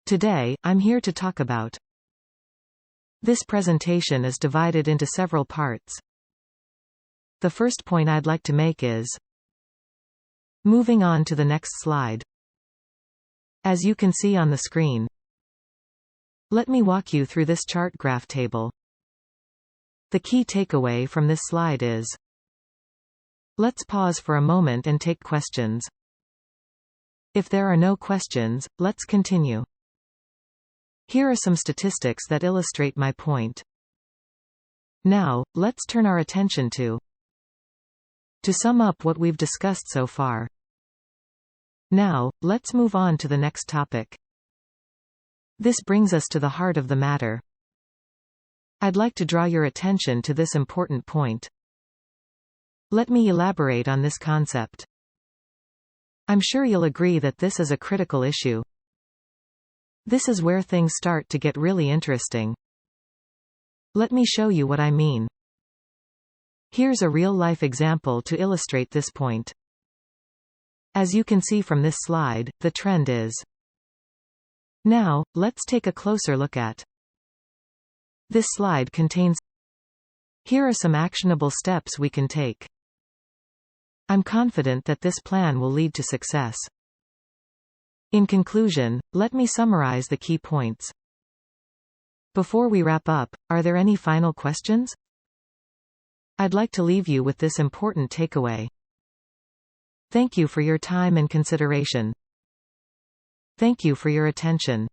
Today, I'm here to talk about. This presentation is divided into several parts. The first point I'd like to make is moving on to the next slide. As you can see on the screen, let me walk you through this chart graph table. The key takeaway from this slide is: let's pause for a moment and take questions. If there are no questions, let's continue. Here are some statistics that illustrate my point. Now, let's turn our attention to sum up what we've discussed so far. Now, let's move on to the next topic. This brings us to the heart of the matter. I'd like to draw your attention to this important point. Let me elaborate on this concept. I'm sure you'll agree that this is a critical issue. This is where things start to get really interesting. Let me show you what I mean. Here's a real-life example to illustrate this point. As you can see from this slide, the trend is. Now, let's take a closer look at. This slide contains. Here are some actionable steps we can take. I'm confident that this plan will lead to success. In conclusion, let me summarize the key points. Before we wrap up, are there any final questions? I'd like to leave you with this important takeaway. Thank you for your time and consideration. Thank you for your attention.